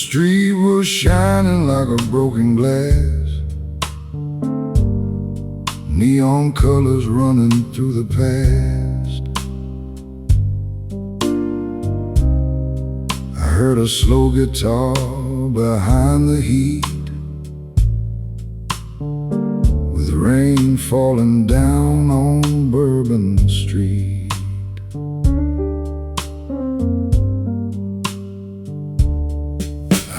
street was shining like a broken glass, neon colors running through the past. I heard a slow guitar behind the heat, with rain falling down on Bourbon Street.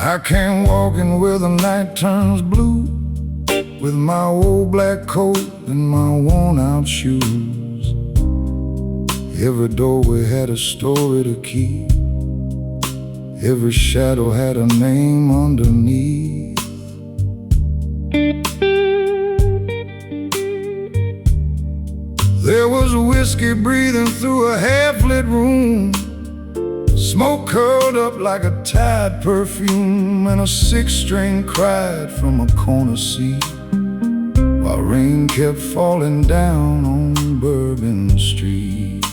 I came walking where the night turns blue, with my old black coat and my worn-out shoes. Every doorway had a story to keep, every shadow had a name underneath. There was whiskey breathing through a half-lit room, smoke curled up like a Tide perfume, and a six-string cried from a corner seat, while rain kept falling down on Bourbon Street.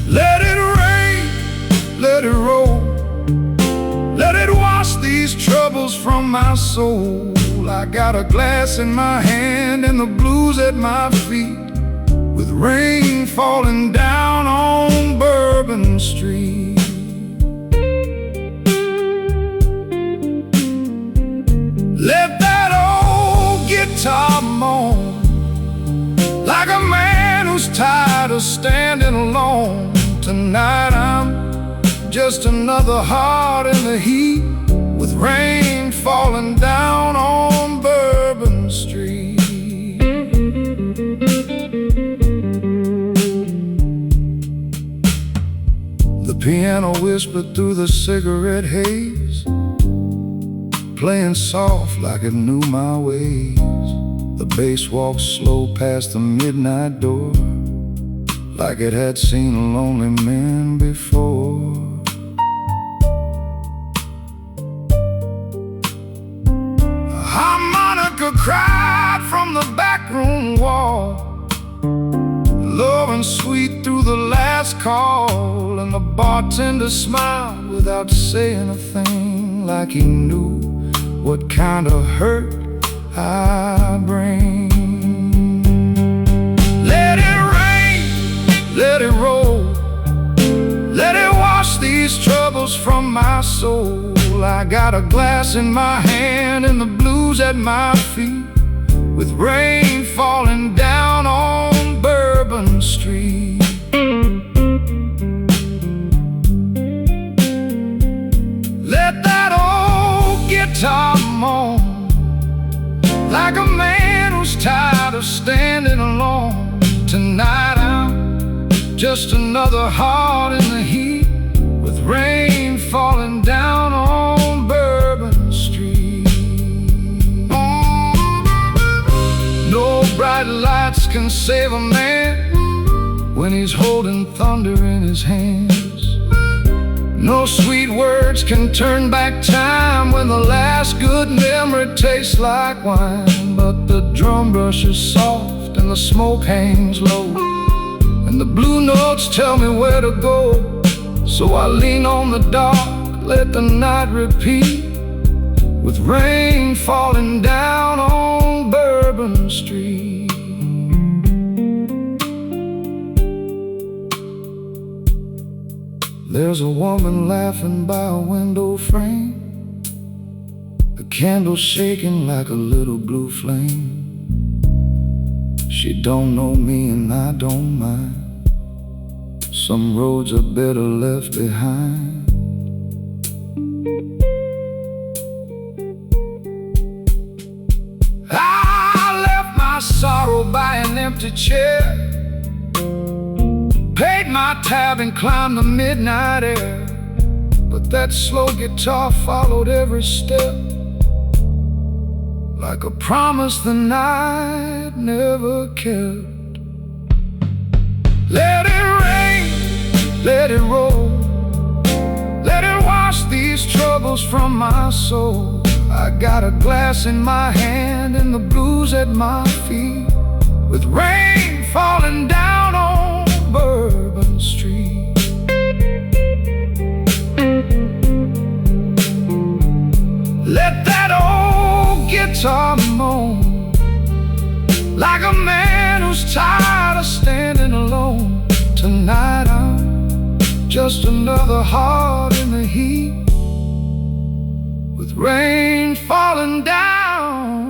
Let it rain, let it roll, let it wash these troubles from my soul. I got a glass in my hand and the blues at my feet, with rain falling down on Bourbon Street. Let that old guitar moan, like a man who's tired of standing alone. Tonight I'm just another heart in the heat, with rain falling down on Bourbon Street. The piano whispered through the cigarette haze, playing soft like it knew my ways. The bass walked slow past the midnight door, like it had seen lonely men before. A harmonica cried from the backroom wall, low and sweet through the last call, and the bartender smiled without saying a thing, like he knew what kind of hurt I bring. Let it rain, let it roll, let it wash these troubles from my soul. I got a glass in my hand and the blues at my feet, with rain falling down on Bourbon Street. Let that old guitar moan, like a man who's tired of standing alone. Tonight I'm just another heart in the heat, with rain falling down on Bourbon Street. No bright lights can save a man when he's holding thunder in his hands. No sweet words can turn back time when the last good memory tastes like wine. But the drum brush is soft and the smoke hangs low, and the blue notes tell me where to go. So I lean on the dark, let the night repeat, with rain falling down on Bourbon Street. There's a woman laughing by a window frame, the candle shaking like a little blue flame. She don't know me and I don't mind, some roads are better left behind. I left my sorrow by an empty chair, paid my tab and climbed the midnight air. But that slow guitar followed every step, like a promise the night never kept. Let it rain, let it roll, let it wash these troubles from my soul. I got a glass in my hand and the blues at my feet, with rain falling down on Bourbon Street. just another heart in the heat, with rain falling down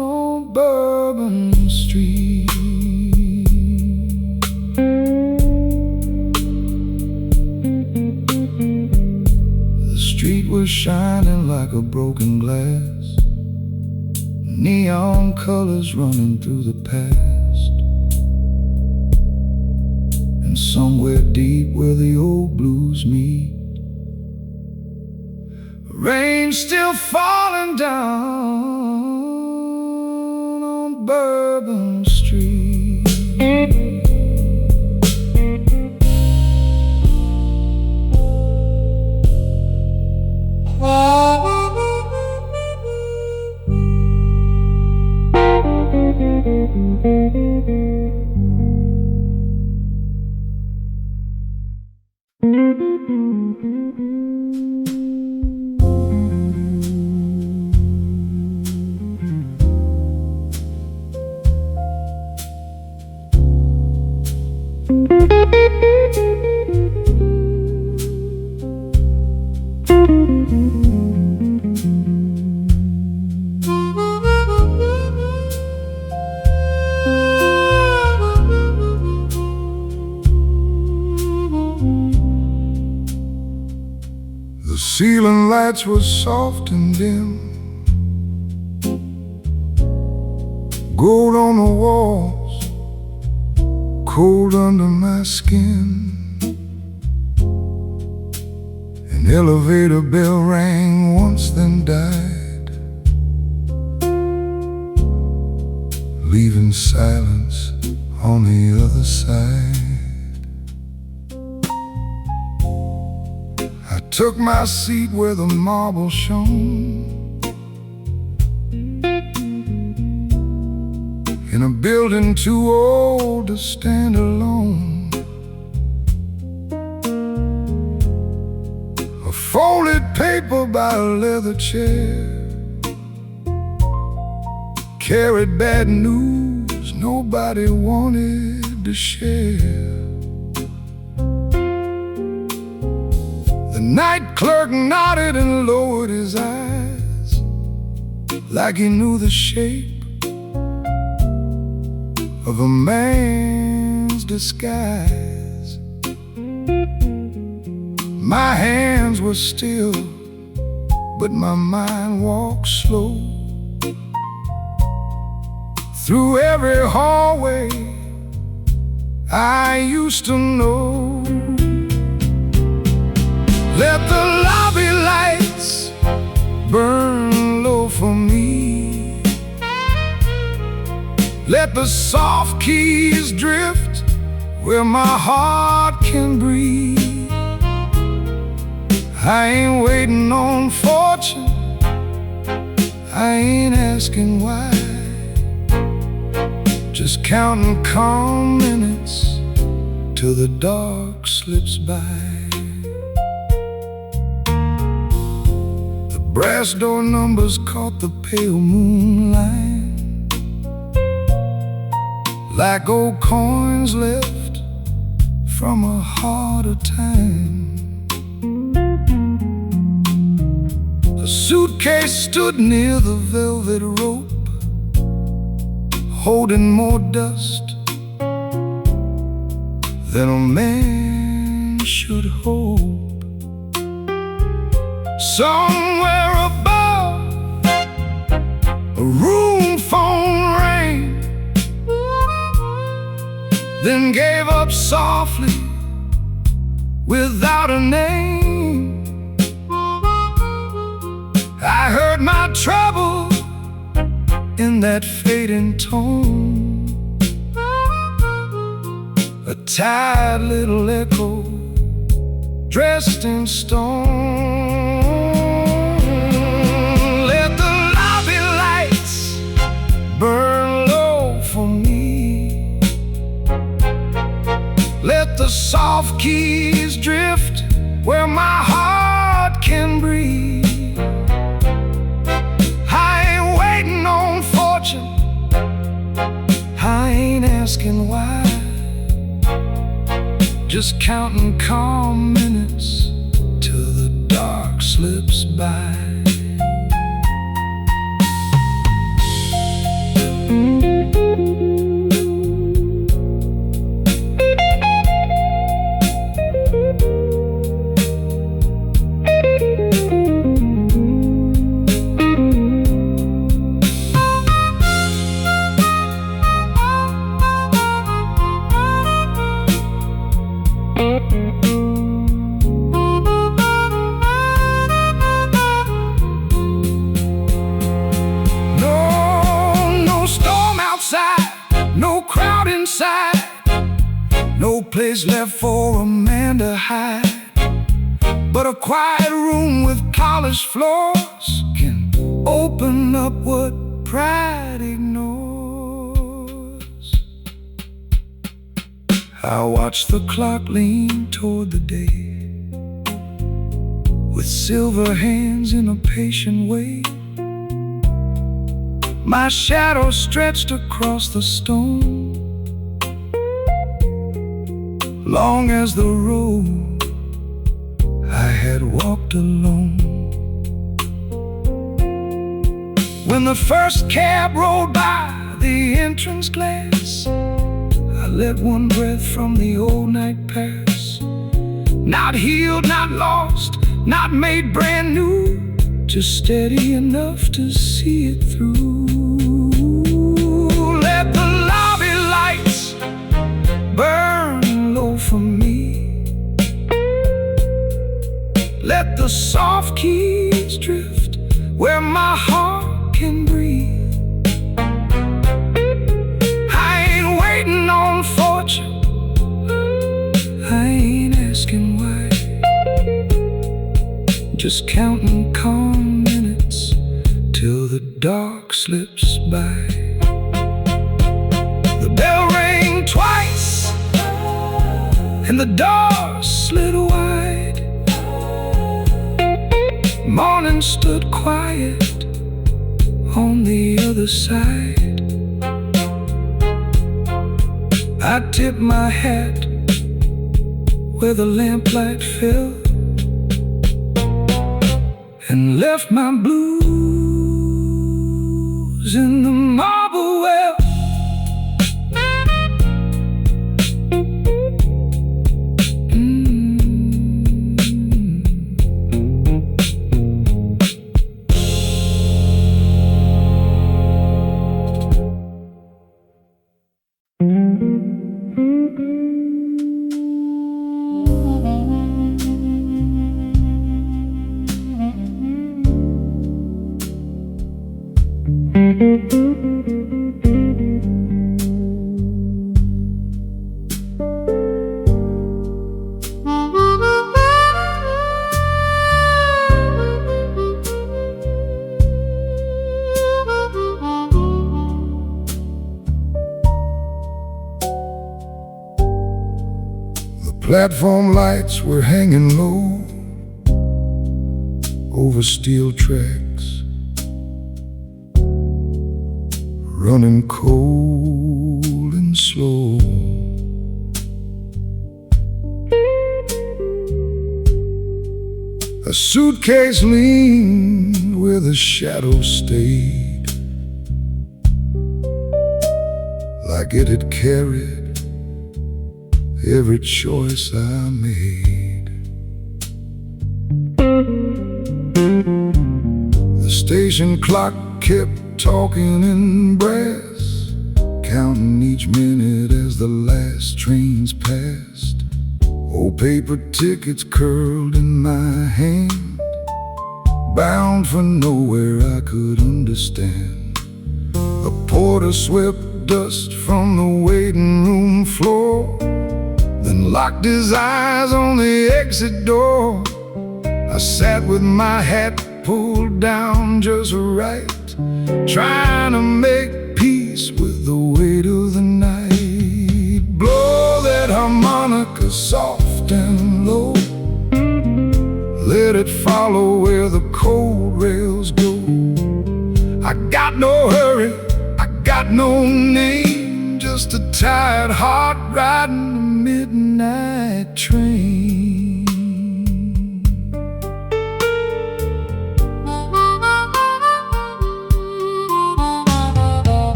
on Bourbon Street. The street was shining like a broken glass, neon colors running through the past. And somewhere deep where the old blues meet, rain still falling down on Bourbon Street. The ceiling lights were soft and dim, gold on the walls, cold under my skin. An elevator bell rang once, then died, leaving silence on the other side. I took my seat where the marble shone, in a building too old to stand alone. A folded paper by a leather chair carried bad news nobody wanted to share. The night clerk nodded and lowered his eyes, like he knew the shape of a man's disguise. My hands were still, but my mind walked slow through every hallway I used to know. Let the lobby lights burn low for me, let the soft keys drift where my heart can breathe. I ain't waiting on fortune, I ain't asking why, just counting calm minutes till the dark slips by. The brass door numbers caught the pale moonlight, like old coins left from a harder time. A suitcase stood near the velvet rope, holding more dust than a man should hope. Somewhere above, a room phone rang, then gave up softly without a name. I heard my trouble in that fading tone, a tired little echo dressed in stone. Let the lobby lights burn low for me, let the soft keys drift where my heart can breathe. I ain't asking why, just counting calm minutes till the dark slips by. No crowd inside, no place left for a man to hide, but a quiet room with polished floors can open up what pride ignores. I watch the clock lean toward the day, with silver hands in a patient way. My shadow stretched across the stone, long as the road I had walked alone. When the first cab rolled by the entrance glass, I let one breath from the old night pass. Not healed, not lost, not made brand new, just steady enough to see it through. Let the lobby lights burn low for me. Let the soft keys drift where my heart can breathe. I ain't waiting on fortune, I ain't asking why, just counting calm minutes till the dark slips by. The bell rang twice and the doors slid wide. Morning stood quiet on the other side. I tipped my hat where the lamplight fell and left my blues in the marble well. Platform lights were hanging low over steel tracks, running cold and slow. A suitcase leaned where the shadow stayed, like it had carried every choice I made. The station clock kept talking in brass, counting each minute as the last trains passed. Old paper tickets curled in my hand, bound for nowhere I could understand. A porter swept dust from the waiting room floor, then locked his eyes on the exit door. I sat with my hat pulled down just right, trying to make peace with the weight of the night. Blow that harmonica soft and low, let it follow where the cold rails go. I got no hurry, I got no name, just a tired heart riding the midnight midnight train.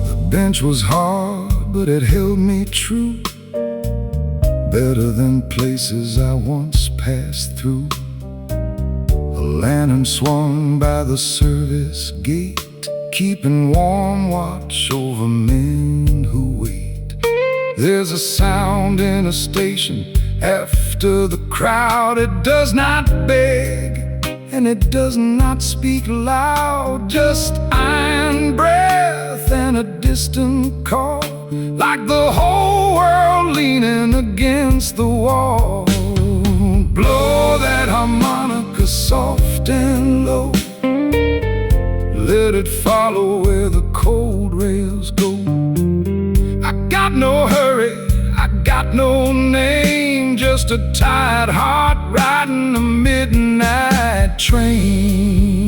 The bench was hard, but it held me true, better than places I once passed through. A lantern swung by the service gate, keeping warm watch over men who wait. There's a sound in a station after the crowd. It does not beg and it does not speak loud, just iron breath and a distant call, like the whole world leaning against the wall. Blow that harmonica soft and low, let it follow where the cold rails go. I got no hurry, I got no name, just a tired heart riding the midnight train.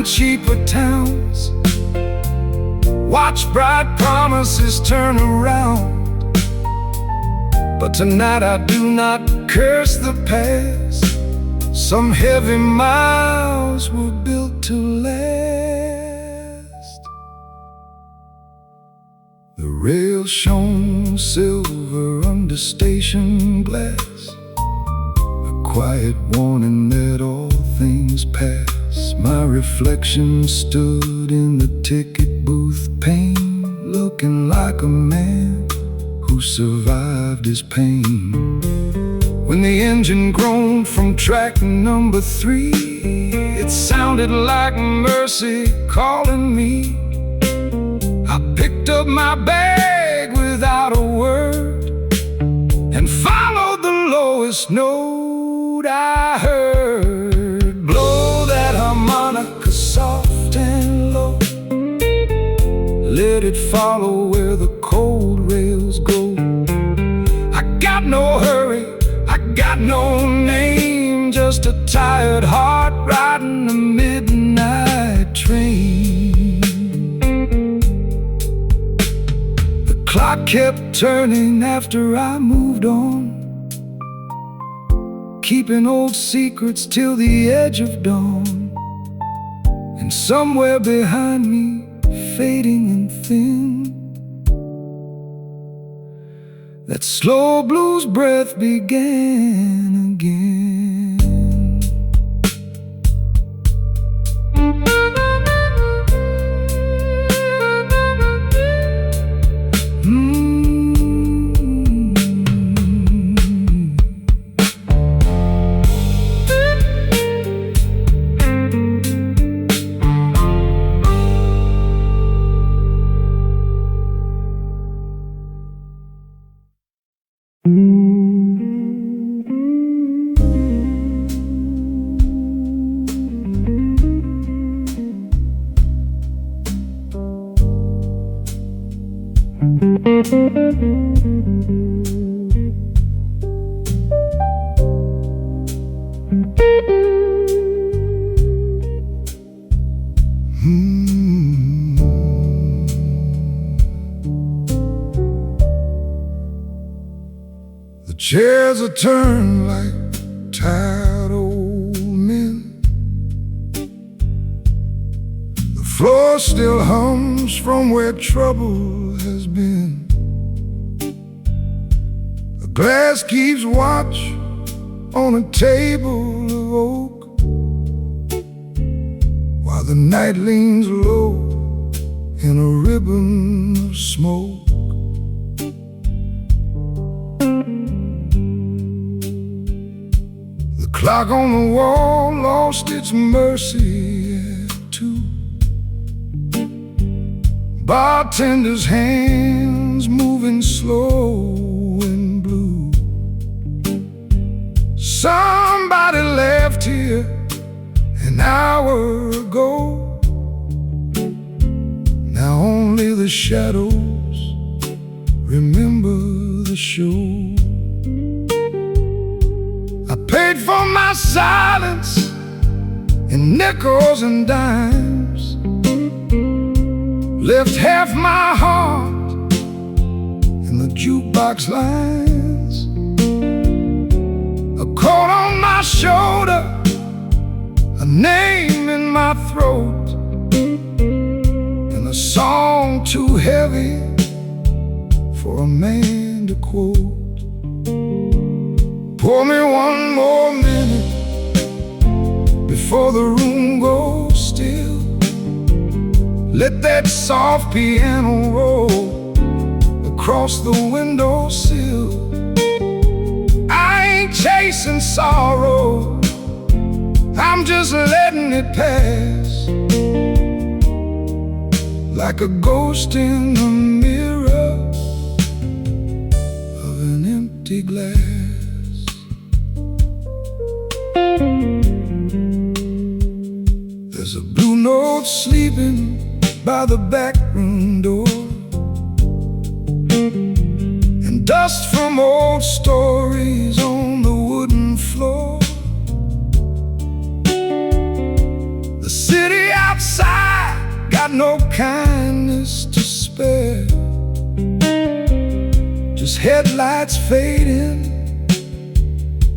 Cheaper towns, watch bright promises turn around, but tonight I do not curse the past. Some heavy miles were built to last. The rails shone silver under station glass, a quiet warning that all things pass. My reflection stood in the ticket booth pane, looking like a man who survived his pain. When the engine groaned from track number 3, it sounded like mercy calling me. I picked up my bag without a word and followed the lowest note I heard. Blow that harmonica soft and low, let it follow where the cold rails go. I got no hurry, I got no name, just a tired heart riding the midnight train. The clock kept turning after I moved on, keeping old secrets till the edge of dawn. And somewhere behind me, fading and thin, that slow blues breath began again. The chairs are turned like tired old men. The floor still hums from where trouble has been. A glass keeps watch on a table of oak, while the night leans low in a ribbon of smoke. The clock on the wall lost its mercy at 2. Bartender's hand hands moving slow and blue. Somebody left here an hour ago. Now only the shadows remember the show. I paid for my silence in nickels and dimes, left half my heart in the jukebox lines. A coat on my shoulder, a name in my throat, and a song too heavy for a man to quote. Pour me one more minute before the room goes still. Let that soft piano roll across the windowsill. I ain't chasing sorrow, I'm just letting it pass, like a ghost in the mirror of an empty glass. There's a blue note sleeping by the back room door, and dust from old stories on the wooden floor. The city outside got no kindness to spare, just headlights fading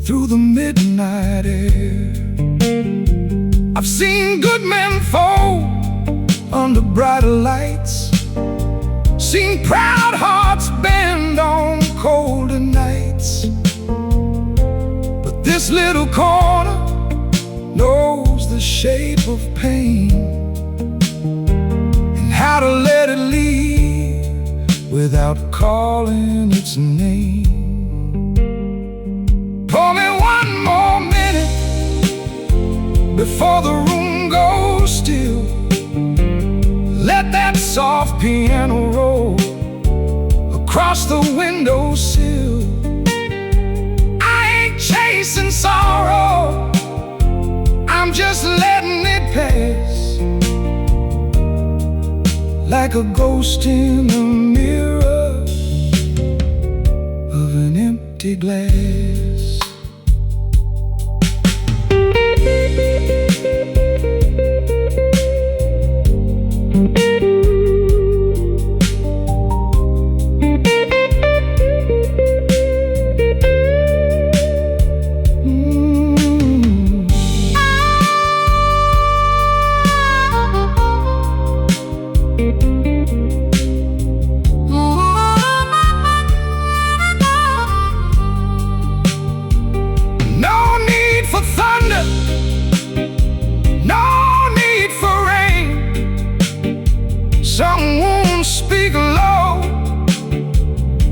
through the midnight air. I've seen good men fold under brighter lights, seen proud hearts bend on colder nights. But this little corner knows the shape of pain, and how to let it leave without calling its name. Pour me one more minute before the room goes still. Let that soft piano roll across the windowsill. I ain't chasing sorrow, I'm just letting it pass, like a ghost in the mirror of an empty glass. Some wounds speak low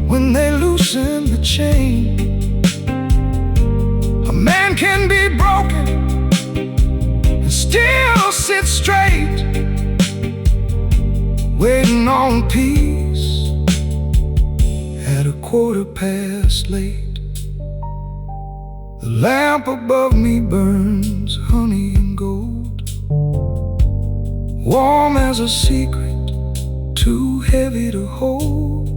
when they loosen the chain. A man can be broken and still sit straight, waiting on peace at 8:15. The lamp above me burns honey and gold, warm as a secret too heavy to hold.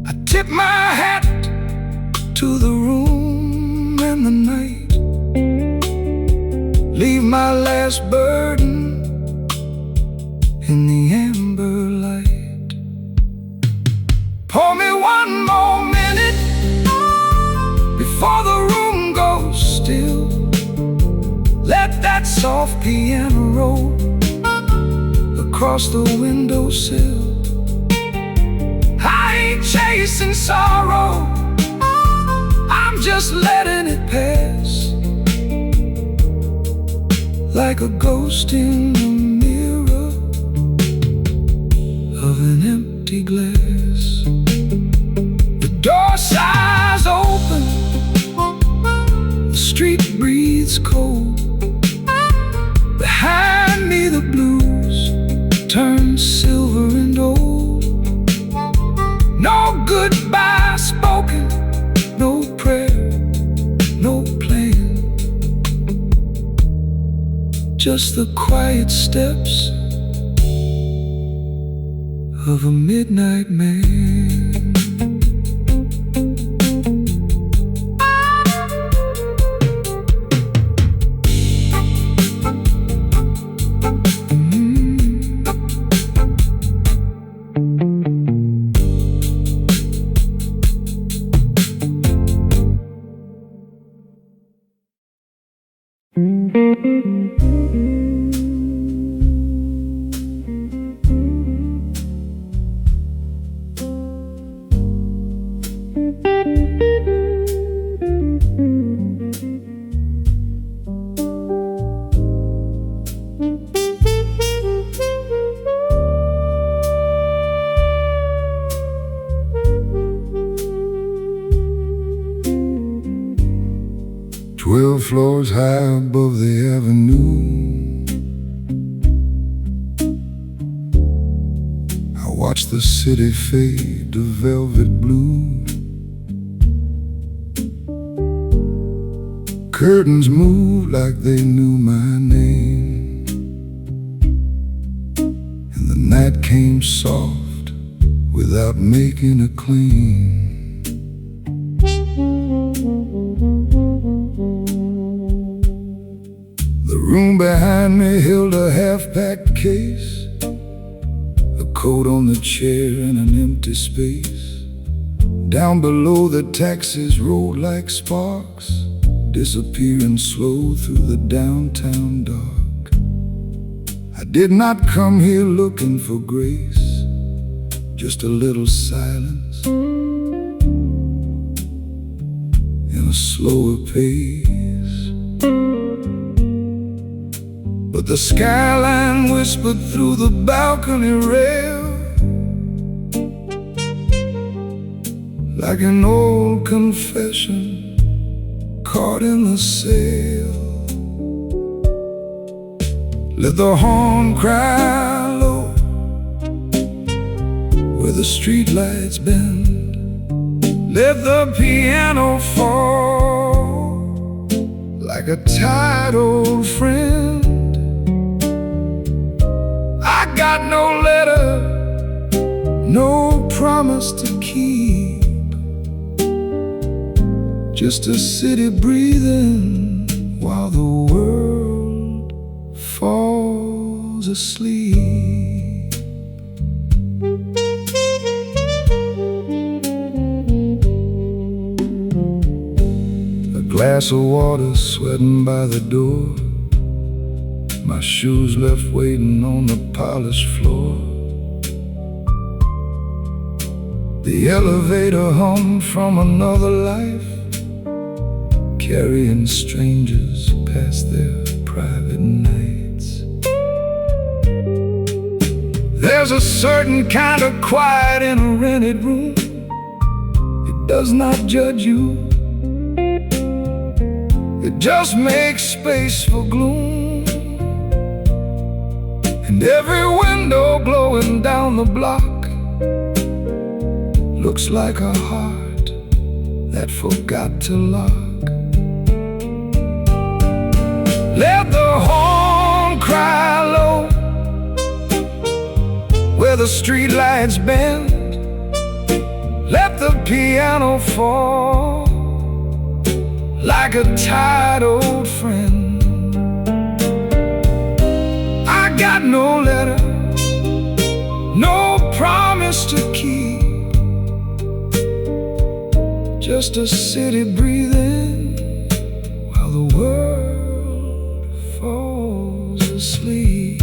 I tip my hat to the room and the night, leave my last burden in the amber light. Pour me one more minute before the room goes still. Let that soft piano roll across the windowsill. I ain't chasing sorrow, I'm just letting it pass, like a ghost in the mirror of an empty glass. The door sighs open, the street breathes cold. Behind me the blues turn silver and old. just the quiet steps of a midnight man. 12 floors high above the avenue, I watched the city fade to velvet blue. Curtains moved like they knew my name, and the night came soft without making a claim. The room behind me held a half-packed case, a coat on the chair and an empty space. Down below the taxis rolled like sparks, disappearing slow through the downtown dark. I did not come here looking for grace, just a little silence and a slower pace. But the skyline whispered through the balcony rail, like an old confession caught in the sail. Let the horn cry low where the streetlights bend. Let the piano fall like a tired old friend. I got no letter, no promise to keep, just a city breathing while the world falls asleep. A glass of water sweating by the door, my shoes left waiting on the polished floor. The elevator hummed from another life, carrying strangers past their private nights. There's a certain kind of quiet in a rented room. It does not judge you, it just makes space for gloom. And every window glowing down the block looks like a heart that forgot to lock. Let the horn cry low where the streetlights bend. Let the piano fall like a tired old friend. I got no letter, no promise to keep, just a city breathing while the world falls asleep.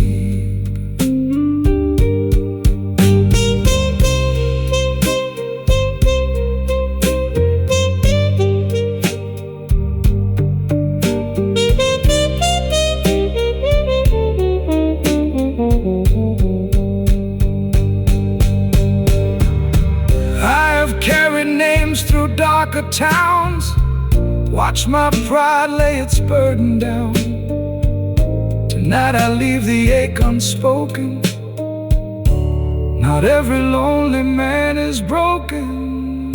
Through darker towns, watch my pride lay its burden down. Tonight I leave the ache unspoken. Not every lonely man is broken.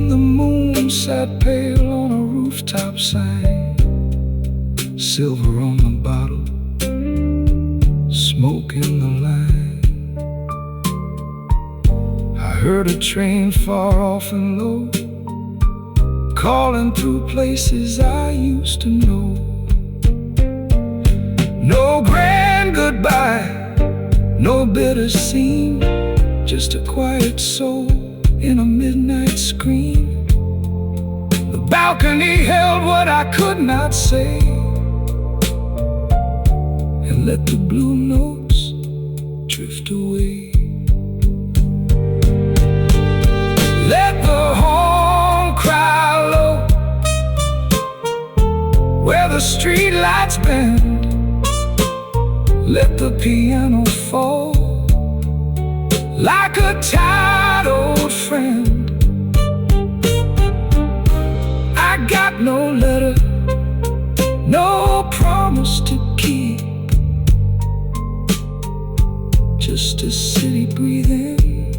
The moon sat pale on a rooftop sign, silver on the bottle, smoke in the line. I heard a train far off and low, calling through places I used to know. No grand goodbye, no bitter scene, just a quiet soul in a midnight scream. The balcony held what I could not say, and let the blue notes drift away. Let the horn cry low where the street lights bend. Let the piano fall like a tired old friend. I got no letter, no promise to keep, just a city breathing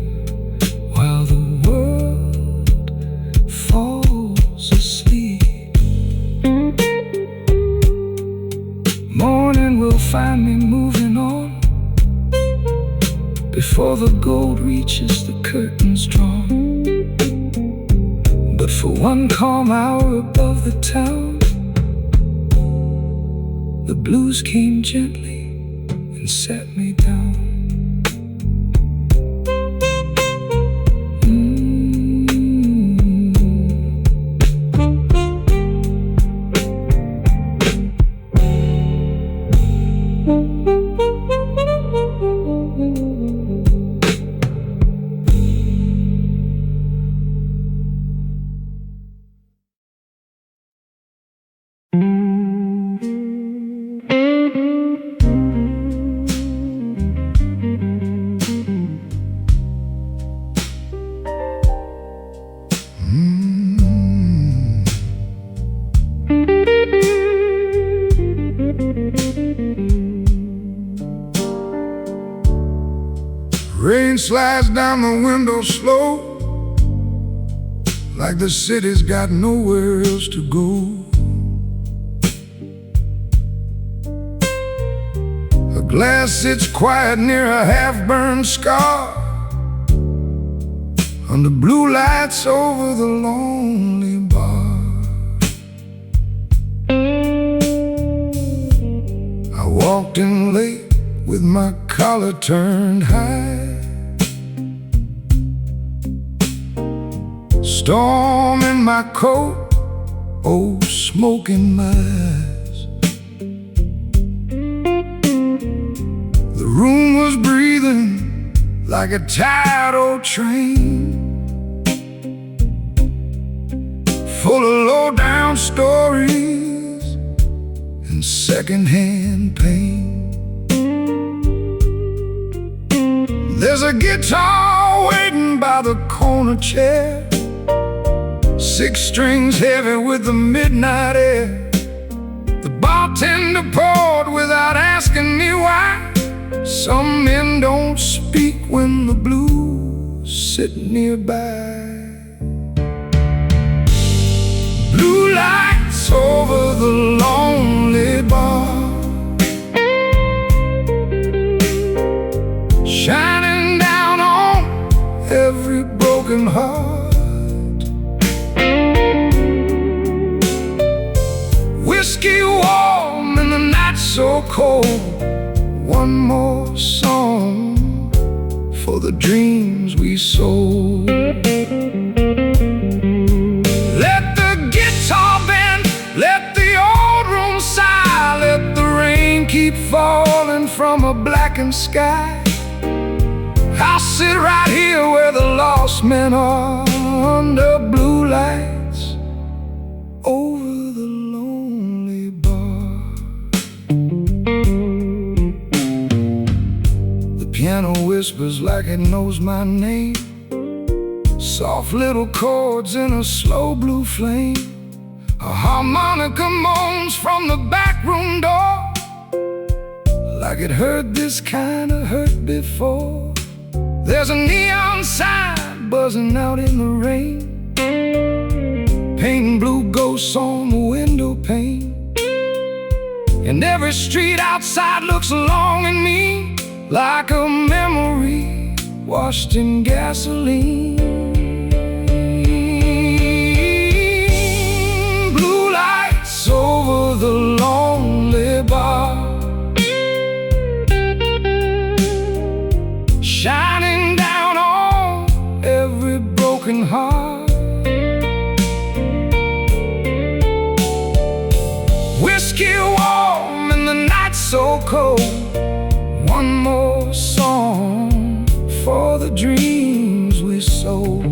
while the world falls asleep. Morning will find me moving on before the gold reaches the curtains drawn. But for one calm hour above the town, the blues came gently and sat me down. Rain slides down the window slow, like the city's got nowhere else to go. A glass sits quiet near a half-burned scar, under blue lights over the lonely bar. I walked in late with my collar turned high, storm in my coat, oh, smoke in my eyes. The room was breathing like a tired old train, full of low-down stories and second-hand pain. There's a guitar waiting by the corner chair, 6 strings heavy with the midnight air. The bartender poured without asking me why. Some men don't speak when the blues sit nearby. Blue lights over the lonely bar, shining down on every broken heart. Whiskey warm and the night so cold. One more song for the dreams we sold. Let the guitar bend, let the old room sigh, let the rain keep falling from a blackened sky. I'll sit right here where the lost men are, under blue lights over the lonely bar. The piano whispers like it knows my name, soft little chords in a slow blue flame. A harmonica moans from the back room door, like it heard this kind of hurt before. There's a neon sign buzzing out in the rain, painting blue ghosts on the window pane. Every street outside looks long and mean, like a memory washed in gasoline. Blue lights over the lonely bar, shining down on every broken heart. Whiskey warm and the night so cold. One more song for the dreams we sold.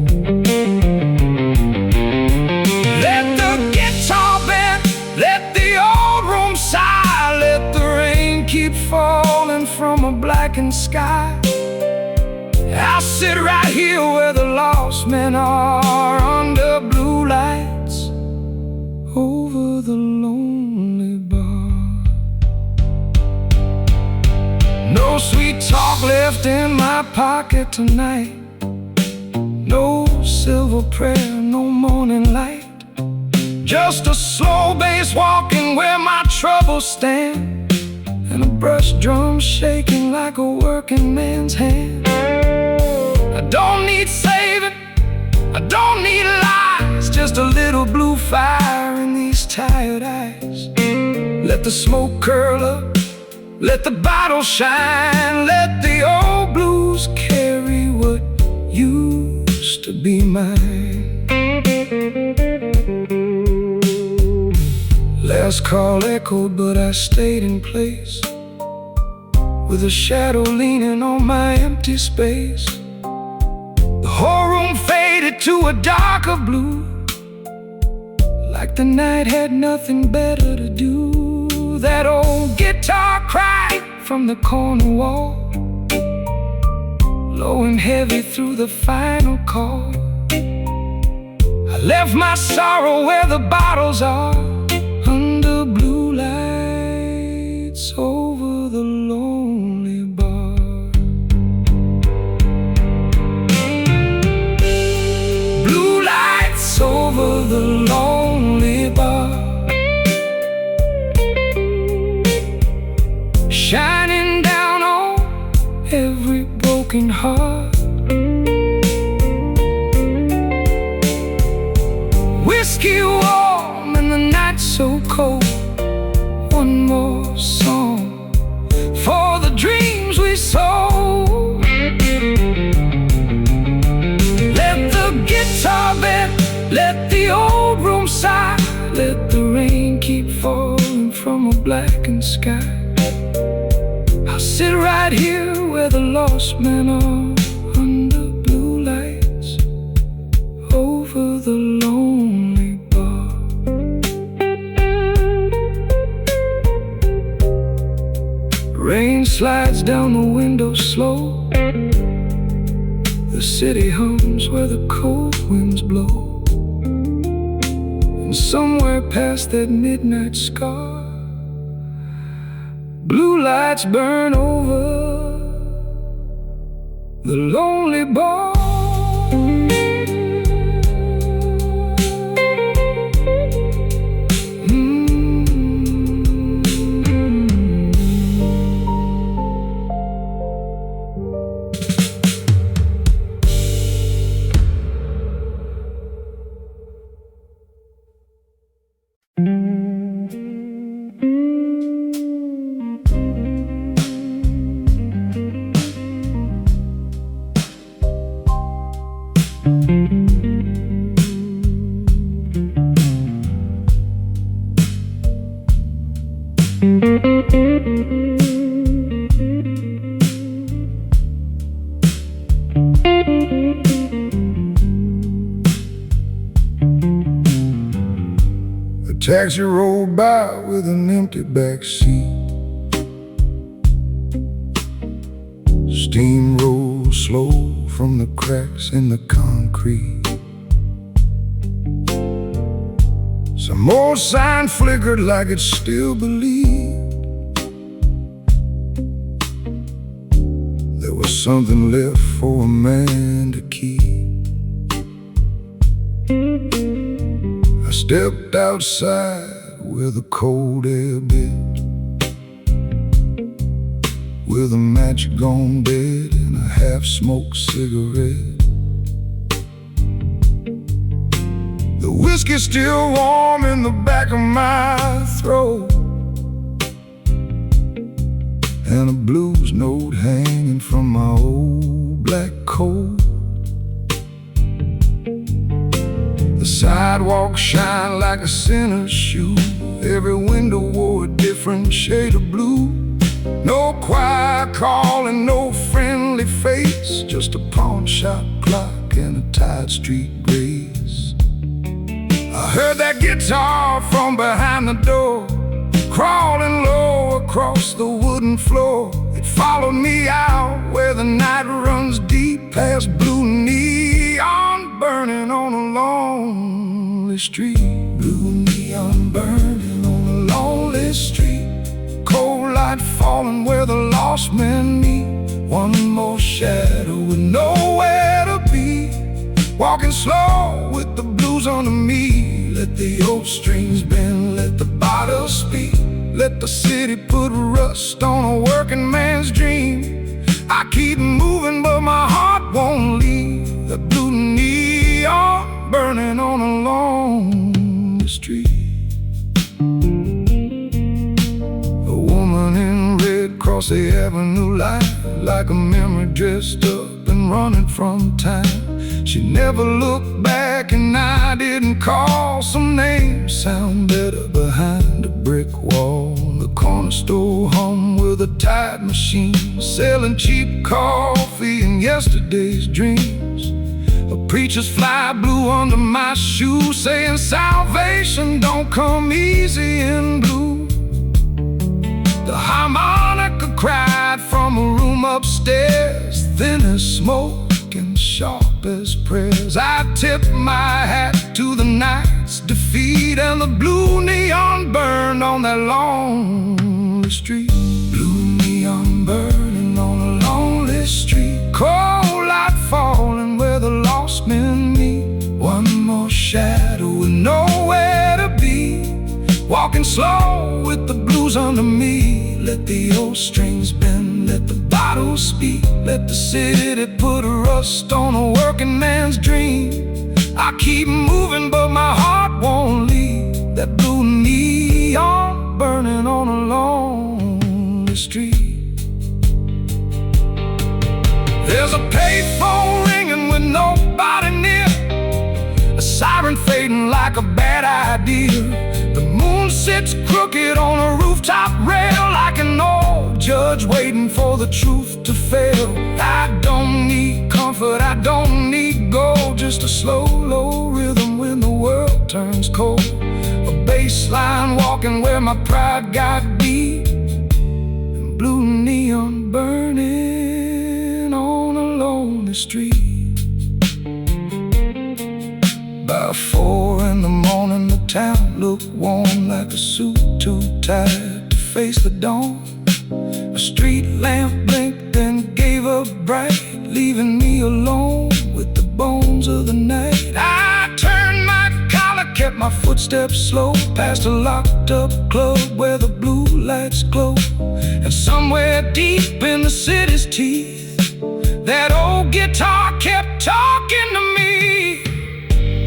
Let the guitar bend, let the old room sigh, let the rain keep falling from a blackened sky. I'll sit right here where the lost men are, under blue lights over the lonely bar. No sweet talk left in my pocket tonight, no silver prayer, no morning light. Just a slow bass walking where my troubles stand, and a brush drum shaking like a working man's hand. I don't need saving, I don't need lies, just a little blue fire in these tired eyes. Let the smoke curl up, let the bottle shine, let the old blues carry what used to be mine. Last call echoed, but I stayed in place, with a shadow leaning on my empty space. The whole room faded to a darker blue, like the night had nothing better to do. That old guitar cried from the corner wall, low and heavy through the final call. I left my sorrow where the bottles are, under blue lights over the lonely bar. Blue lights over the lonely bar, shining down on every broken heart. Whiskey warm and the night so cold. One more song for the dreams we sold. Let the guitar bend, let the old room sigh, let the rain keep falling from a blackened sky. I'll sit right here where the lost men are, under blue lights over the lonely bar. Rain slides down the window slow, the city hums where the cold winds blow, and somewhere past that midnight scar, blue lights burn over the lonely bar. Taxi rolled by with an empty back seat. Steam rolled slow from the cracks in the concrete. Some more sign flickered like it still believed there was something left for a man to keep. I stepped outside where the cold air bit, with a match gone dead and a half-smoked cigarette. The whiskey's still warm in the back of my throat, and a blues note hanging from my old black coat. The sidewalk shined like a sinner's shoe. Every window wore a different shade of blue. No choir calling, no friendly face, just a pawn shop clock and a tired street grace. I heard that guitar from behind the door, crawling low across the wooden floor. It followed me out where the night runs deep, past blue neon burning on a lonely street. Blue neon burning on a lonely street. Cold light falling where the lost men meet. One more shadow with nowhere to be. Walking slow with the blues under me. Let the old strings bend, let the bottle speak. Let the city put rust on a working man's dream. I keep moving but my heart won't leave. The blue neon burning on a lonely street. A woman in red crossed the avenue light, like a memory dressed up and running from time. She never looked back and I didn't call. Some names sound better behind a brick wall. The corner store hum with a tide machine, selling cheap coffee and yesterday's dreams. A preacher's fly blew under my shoe, saying salvation don't come easy in blue. The harmonica cried from a room upstairs, thin as smoke and sharp as prayers. I tip my hat to the night's defeat, and the blue neon burned on that lonely street. Blue neon burning on a lonely street. Cold light falling where the lost men meet. One more shadow with nowhere to be. Walking slow with the blues under me. Let the old strings bend, let the bottles speak. Let the city put a rust on a working man's dream. I keep moving but my heart won't leave. That blue neon burning on a lonely street. There's a payphone ringing with nobody near, a siren fading like a bad idea. The moon sits crooked on a rooftop rail, like an old judge waiting for the truth to fail. I don't need comfort, I don't need gold, just a slow, low rhythm when the world turns cold. A bass line walking where my pride got beat, and blue neon burning on a lonely street. By 4 in the morning, the town looked warm, like a suit too tight to face the dawn. A street lamp blinked and gave up bright, leaving me alone with the bones of the night. I turned my collar, kept my footsteps slow, past a locked up club where the blue lights glow. And somewhere deep in the city's teeth, that old guitar kept talking to me.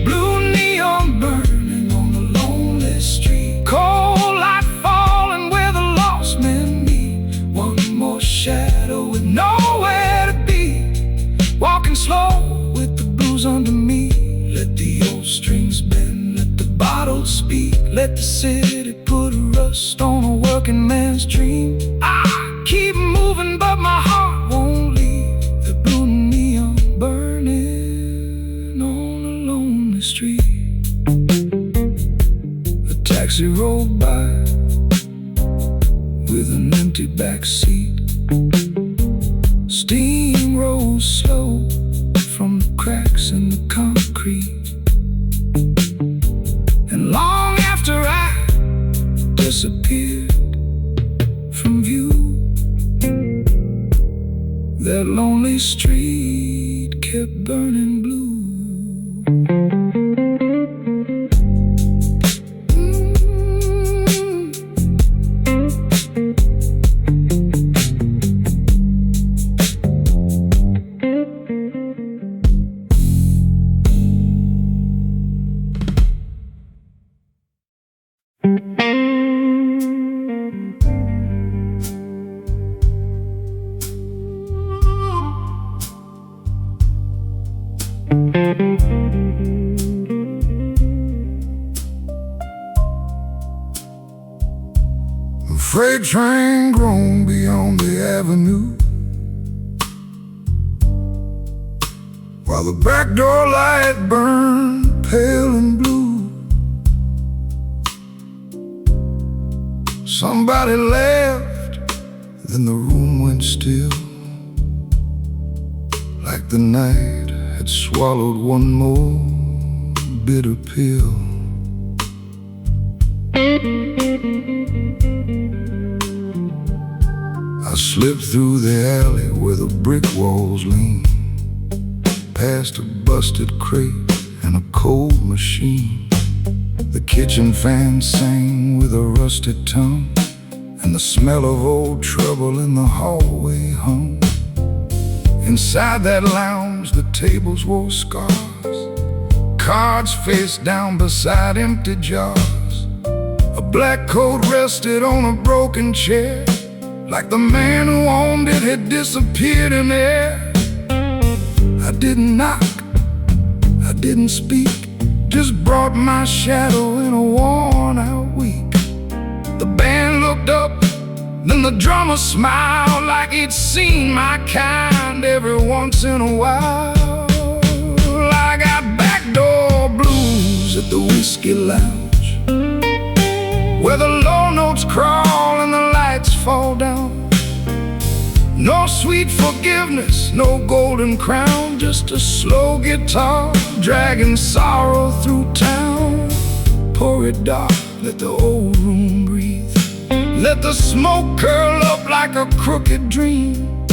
Blue neon burning on the lonely street. Cold light falling where the lost men meet. One more shadow with nowhere to be. Walking slow with the blues under me. Let the old strings bend, let the bottles speak. Let the city put rust on a working man's dream. I keep moving but my heart won't leave. The blue neon burning on a lonely street. A taxi rolled by with an empty back seat. Steam rose slow from the cracks in the concrete. And long after I disappeared from view, that lonely street kept burning blue. freight train groaned beyond the avenue, while the back door light burned pale and blue. Somebody laughed, then the room went still, like the night had swallowed one more bitter pill. I slipped through the alley where the brick walls lean, past a busted crate and a cold machine. The kitchen fan sang with a rusty tongue, and the smell of old trouble in the hallway hung. Inside that lounge the tables wore scars, cards face down beside empty jars. A black coat rested on a broken chair, like the man who owned it had disappeared in air. I didn't knock, I didn't speak, just brought my shadow in a worn-out week. The band looked up, then the drummer smiled, like he'd seen my kind every once in a while. I got backdoor blues at the whiskey lounge, where the low notes crawl and the lights fall down. No sweet forgiveness, no golden crown, just a slow guitar dragging sorrow through town. Pour it dark, let the old room breathe, let the smoke curl up like a crooked dream.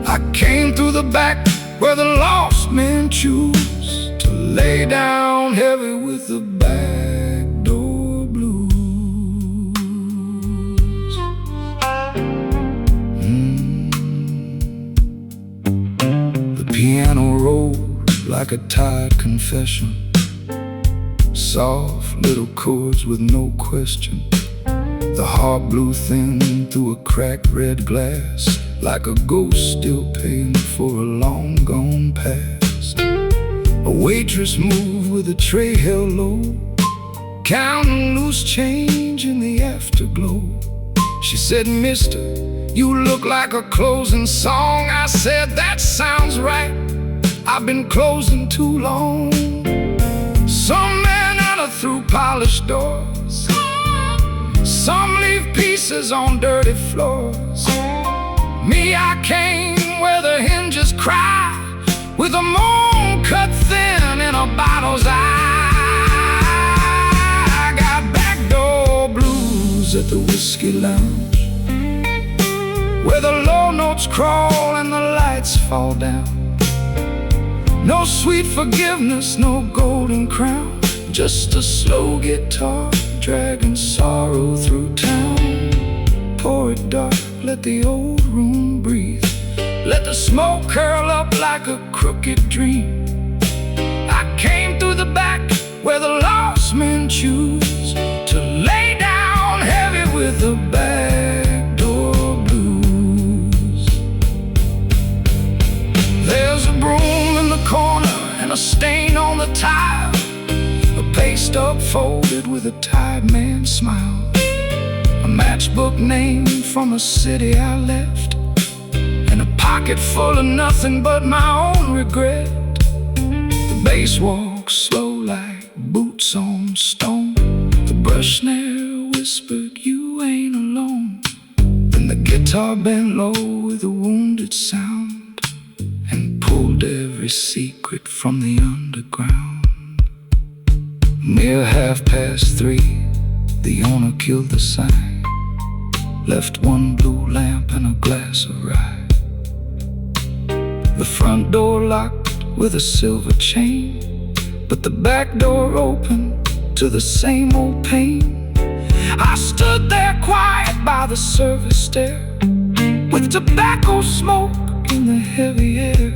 I came through the back where the lost men choose to lay down heavy with the backdoor blues. The piano rolled like a tired confession, soft little chords with no question. The heart blew thin through a cracked red glass, like a ghost still paying for a long gone past. A waitress moved with a tray held low, counting loose change in the afterglow. She said, "Mister, you look like a closing song." I said, "That sounds right, I've been closing too long." Some men enter through polished doors, some leave pieces on dirty floors. Me, I came where the hinges cry, with a moon cut thin in a bottle's eye. I got backdoor blues at the whiskey lounge, where the low notes crawl and the lights fall down. No sweet forgiveness, no golden crown, just a slow guitar dragging sorrow through town. Pour it dark, let the old room breathe, let the smoke curl up like a crooked dream. I came through the back where the lost men choose to lay down heavy with the backdoor blues. There's a broom in the corner and a stain on the tile, a paste up folded with a tired man's smile, a matchbook name from a city I left, and a pocket full of nothing but my own regret. The bass walks slow like boots on stone, the brush snare whispered, "You ain't alone." Then the guitar bent low with a wounded sound, and pulled every secret from the underground. Near 3:30, the owner killed the sign, left one blue lamp and a glass of rye. The front door locked with a silver chain, but the back door open to the same old pain. I stood there quiet by the service stair, with tobacco smoke in the heavy air.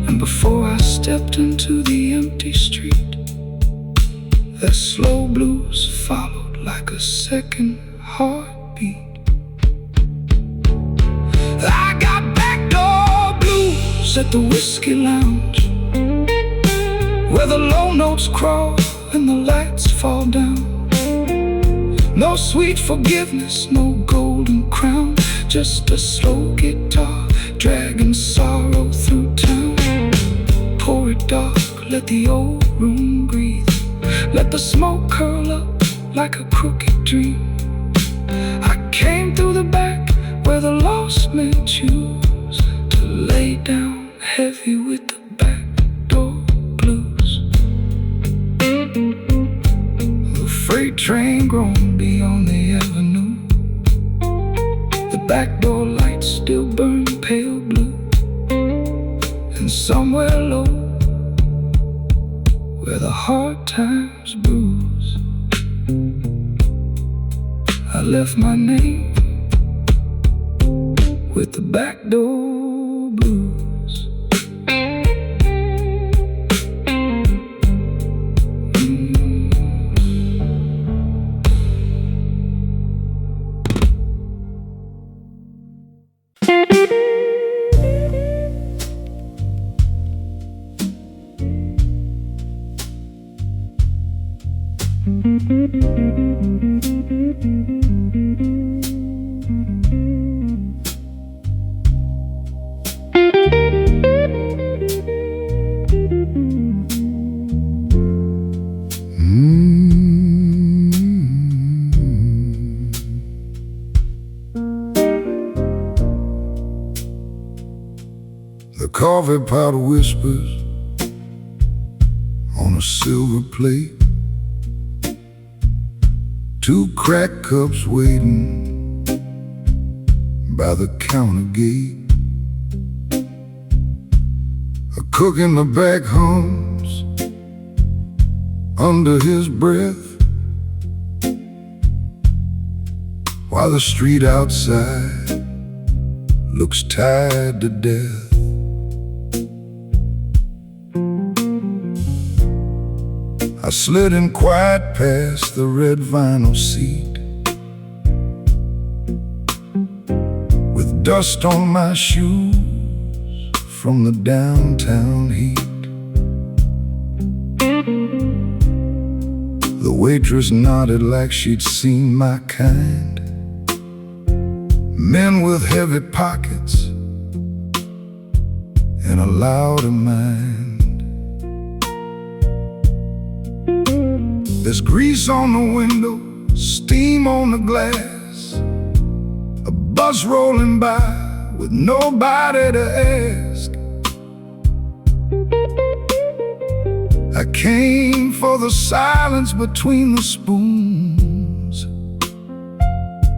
And before I stepped into the empty street, the slow blues followed like a second heartbeat. I got backdoor blues at the whiskey lounge, where the low notes crawl and the lights fall down. No sweet forgiveness, no golden crown, just a slow guitar dragging sorrow through town. Pour it dark, let the old room breathe. Let the smoke curl up like a crooked dream. I came through the back where the lost men choose to lay down heavy with the back door blues. The freight train groaned beyond the avenue. The back door lights still burn pale blue. And somewhere low, where the hard times bruise, I left my name with the back door blues. The coffee pot whispers on a silver plate. Two cracked cups waiting by the counter gate. A cook in the back hums under his breath, while the street outside looks tired to death. I slid in quiet past the red vinyl seat, with dust on my shoes from the downtown heat. The waitress nodded like she'd seen my kind, men with heavy pockets and a louder mind. There's grease on the window, steam on the glass, a bus rolling by with nobody to ask. I came for the silence between the spoons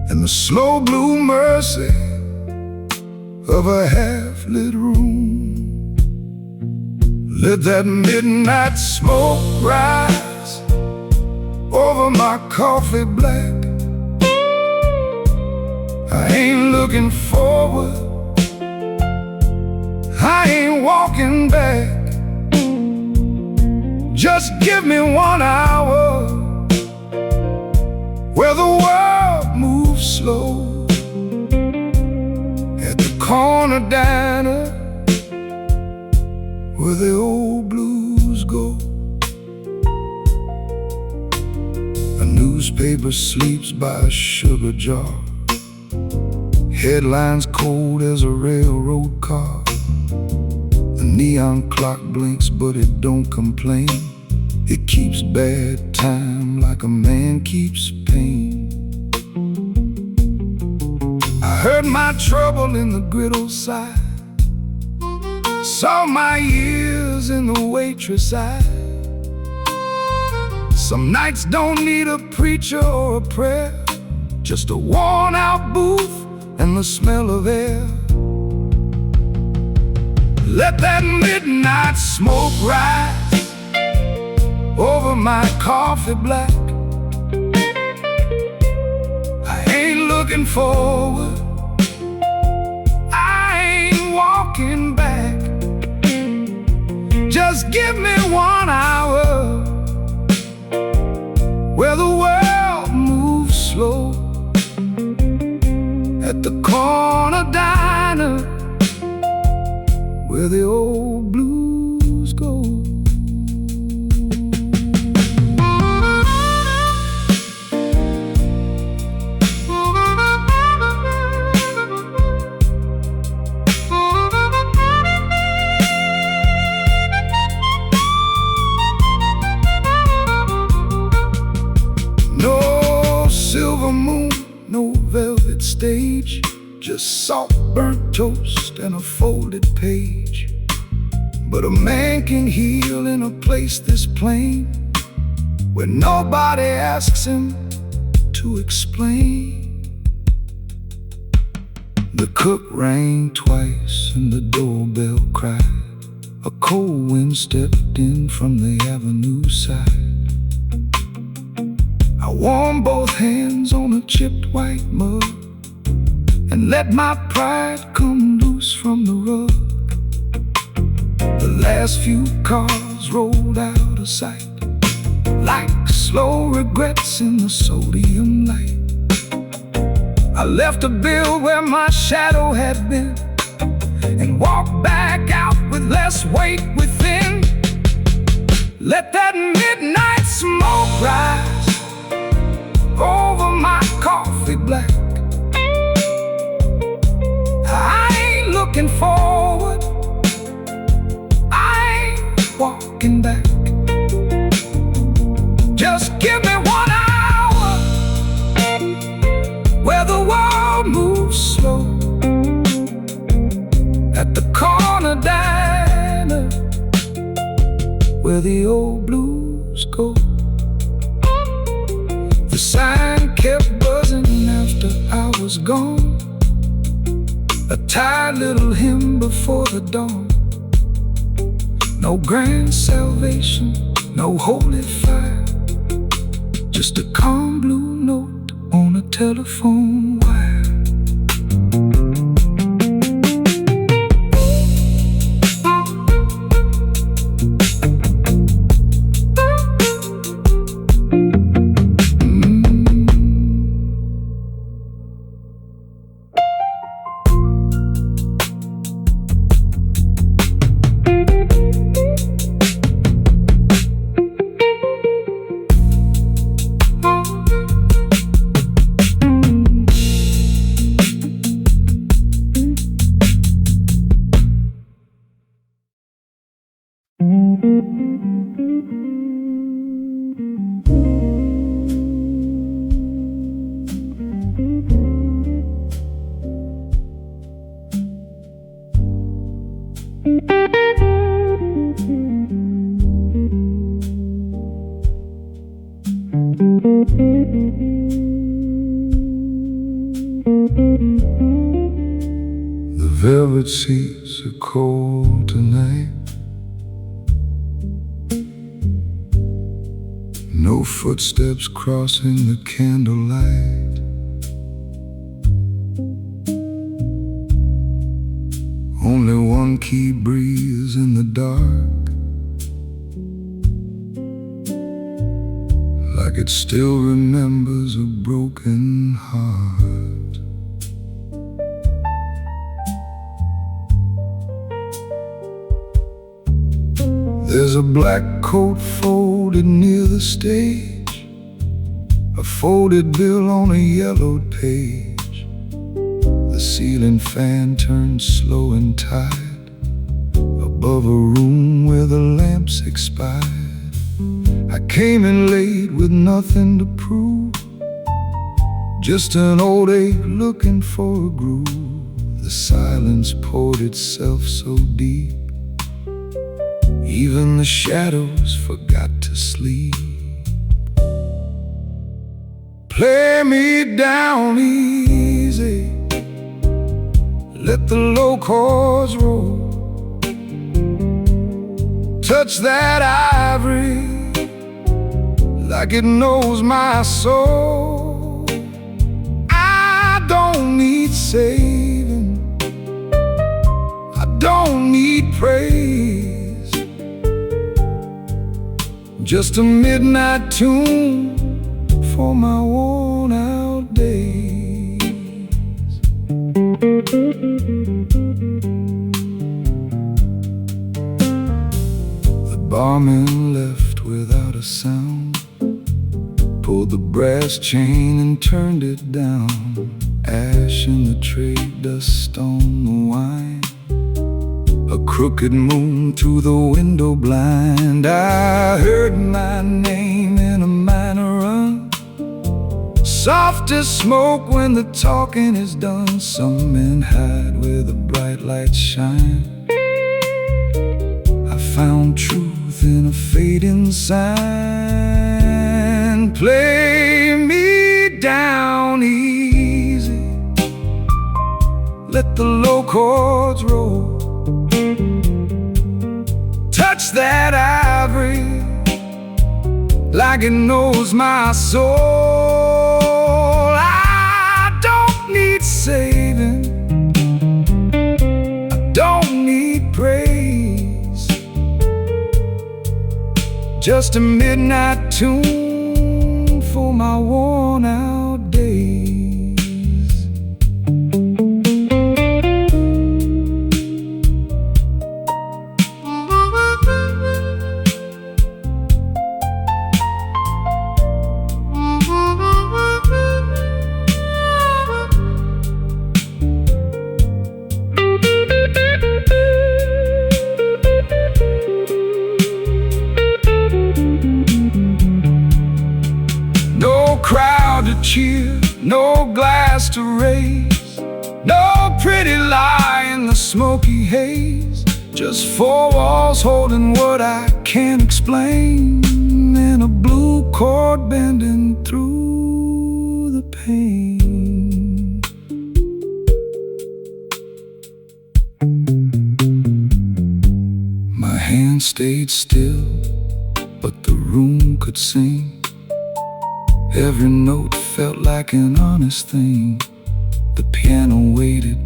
and the slow blue mercy of a half-lit room. Let that midnight smoke rise over my coffee black. I ain't looking forward, I ain't walking back. Just give me 1 hour where the world moves slow, at the corner diner where the old blues go. A newspaper sleeps by a sugar jar, headlines cold as a railroad car. The neon clock blinks but it don't complain. It keeps bad time like a man keeps pain. I heard my trouble in the griddle side, saw my years in the waitress eye. Some nights don't need a preacher or a prayer, just a worn-out booth and the smell of air. Let that midnight smoke rise over my coffee black. I ain't looking forward, I ain't walking back. Just give me 1 hour where the world moves slow, at the corner diner where the old blues go. gilded stage, just salt, burnt toast, and a folded page. But a man can heal in a place this plain, where nobody asks him to explain. The cook rang twice and the doorbell cried. A cold wind stepped in from the avenue side. I warmed both hands on a chipped white mug and let my pride come loose from the rug. The last few cars rolled out of sight, like slow regrets in the sodium light. I left a bill where my shadow had been and walked back out with less weight within. Let that midnight smoke rise over my coffee black. I ain't looking forward, I ain't walking back. Just give me 1 hour where the world moves slow, at the corner diner where the old blues go. The sign kept buzzing after I was gone, a tired little hymn before the dawn. No grand salvation, no holy fire, just a calm blue note on a telephone wire. The velvet seats are cold tonight. No footsteps crossing the candlelight. Only one key breathes in the dark, like it still remembers a broken heart. There's a black coat folded near the stage, a folded bill on a yellowed page. The ceiling fan turns slow and tight above a room where the lamps expired. I came in late with nothing to prove, just an old ache looking for a groove. The silence poured itself so deep, even the shadows forgot to sleep. Play me down easy, let the low chords roll. Touch that ivory like it knows my soul. I don't need saving, I don't need praise, just a midnight tune for my worn out days. The barman left without a sound, pulled the brass chain and turned it down. Ash in the tray, dust on the wine, a crooked moon through the window blind. I heard my name in a minor run, soft as smoke when the talking is done. Some men hide where the bright lights shine. I found truth in a fading sign. Play me down easy, let the low chords roll. Touch that ivory like it knows my soul. I don't need saving, I don't need praise, just a midnight tune for my worn out days. Cheer, no glass to raise, no pretty lie in the smoky haze. Just four walls holding what I can't explain, and a blue cord bending through the pain. My hand stayed still, but the room could sing. Every note felt like an honest thing. The piano waited,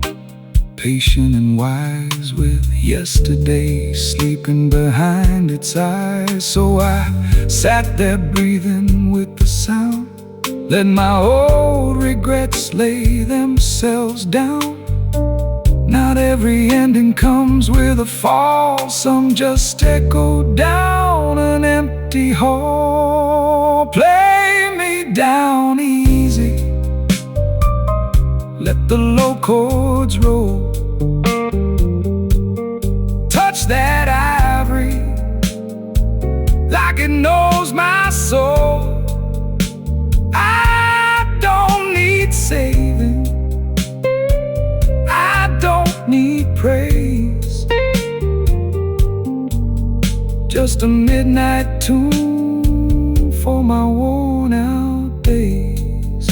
patient and wise, with yesterday sleeping behind its eyes. So I sat there breathing with the sound, let my old regrets lay themselves down. Not every ending comes with a fall, some just echo down an empty hall. Play me down easy, let the low chords roll. Touch that ivory like it knows my soul. I don't need saving, I don't need praise, just a midnight tune for my worn out days.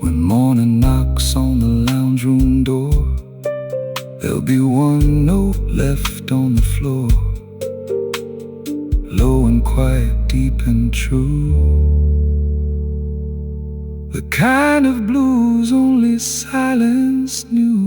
When morning knocks on the lounge room door, there'll be one note left on the floor, low and quiet, deep and true, the kind of blues only silence knew.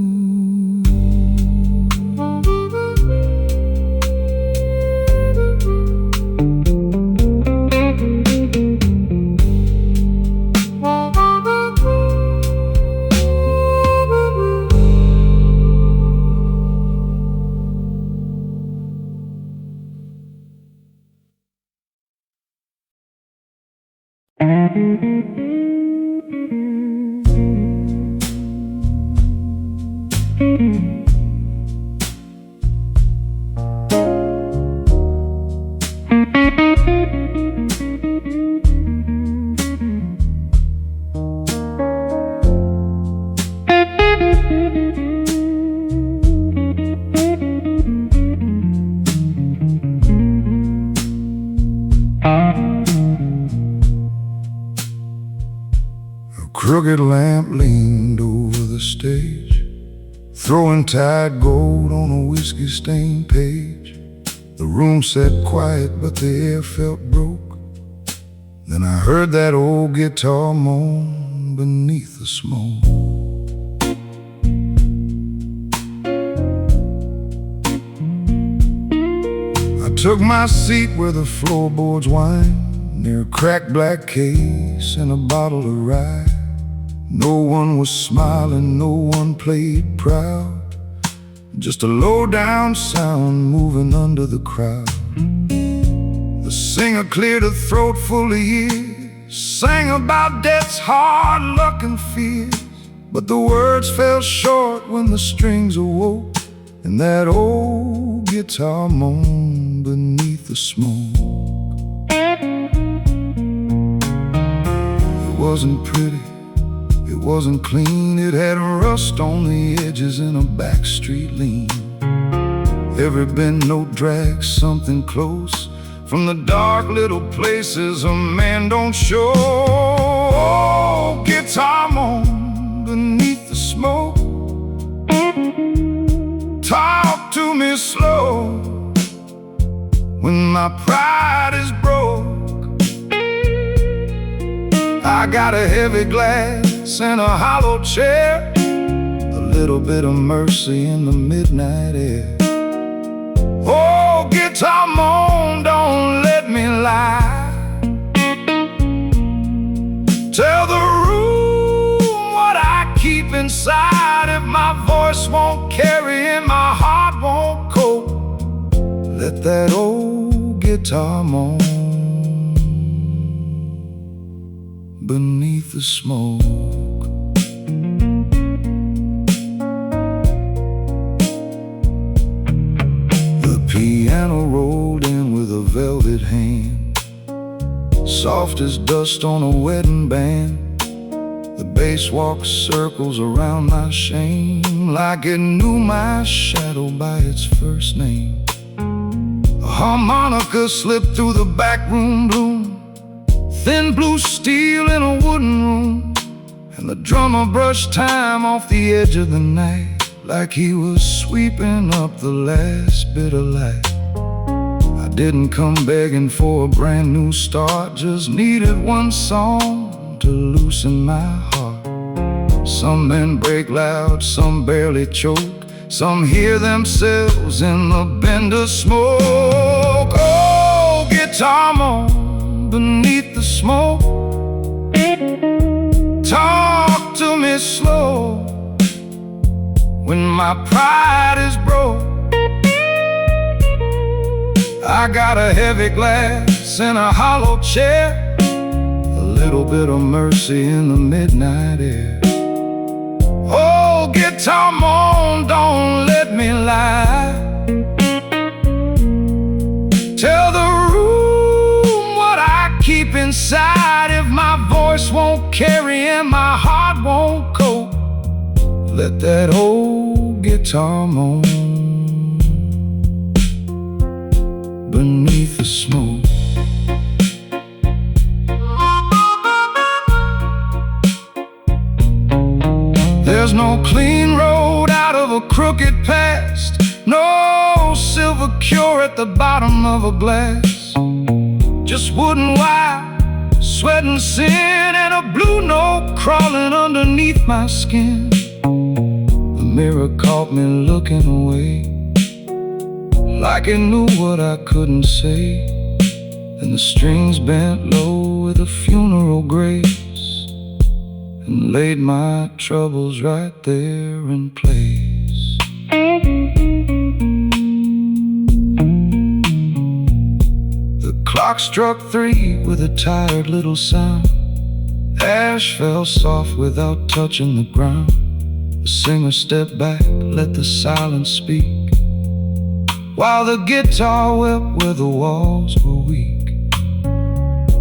Crooked lamp leaned over the stage, throwing tired gold on a whiskey-stained page. The room sat quiet, but the air felt broke. Then I heard that old guitar moan beneath the smoke. I took my seat where the floorboards wind, near a cracked black case and a bottle of rye. No one was smiling, no one played proud, just a low-down sound moving under the crowd. The singer cleared a throat full of years, sang about death's hard luck and fears, but the words fell short when the strings awoke, and that old guitar moaned beneath the smoke. wasn't pretty, it wasn't clean. It had rust on the edges and a backstreet lean. Every bend, no drag, something close from the dark little places a man don't show. Oh, guitar moan beneath the smoke. Talk to me slow when my pride is broke. I got a heavy glass and a hollow chair, a little bit of mercy in the midnight air. Oh, guitar moan, don't let me lie. Tell the room what I keep inside. If my voice won't carry and my heart won't cope, let that old guitar moan beneath the smoke. The piano rolled in with a velvet hand, soft as dust on a wedding band. The bass walks circles around my shame, like it knew my shadow by its first name. A harmonica slipped through the back room gloom, thin blue steel in a wooden room, and the drummer brushed time off the edge of the night, like he was sweeping up the last bit of light. I didn't come begging for a brand new start, just needed one song to loosen my heart. Some men break loud, some barely choke, some hear themselves in the bend of smoke. Oh, guitar moan beneath the smoke. Talk to me slow when my pride is broke. I got a heavy glass and a hollow chair, a little bit of mercy in the midnight air. Oh, guitar moan, don't let me lie. Tell the room what I keep inside. If my voice won't carry and my heart won't cope, let that old guitar moan beneath the smoke. There's no clean road out of a crooked past, no silver cure at the bottom of a glass. Just wooden wire, sweat and sin, and a blue note crawling underneath my skin. The mirror caught me looking away, like it knew what I couldn't say. And the strings bent low with a funeral grace, and laid my troubles right there in place. The clock struck 3 with a tired little sound. Ash fell soft without touching the ground. The singer stepped back, let the silence speak, while the guitar wept where the walls were weak.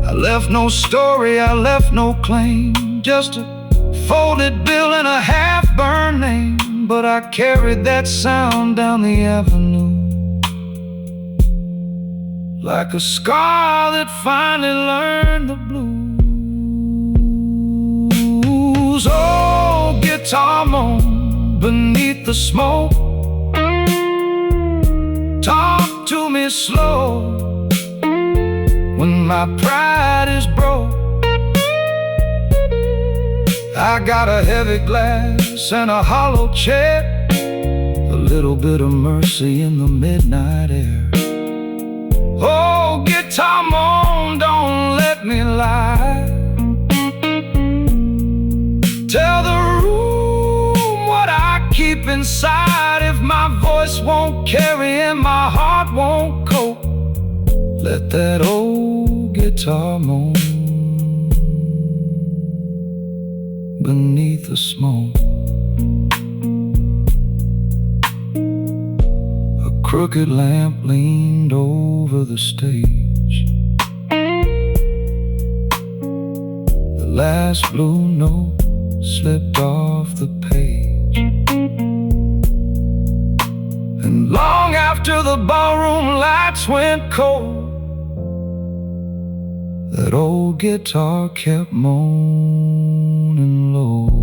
I left no story, I left no claim, just a folded bill and a half-burned name. But I carried that sound down the avenue, like a scar that finally learned the blues. Oh, guitar moan beneath the smoke. Talk to me slow when my pride is broke. I got a heavy glass and a hollow chair, a little bit of mercy in the midnight air. Oh, guitar moan, don't let me lie. Tell the room what I keep inside. If my voice won't carry and my heart won't cope, let that old guitar moan beneath the smoke. A crooked lamp leaned over the stage. The last blue note slipped off the page. And long after the ballroom lights went cold, that old guitar kept moaning low.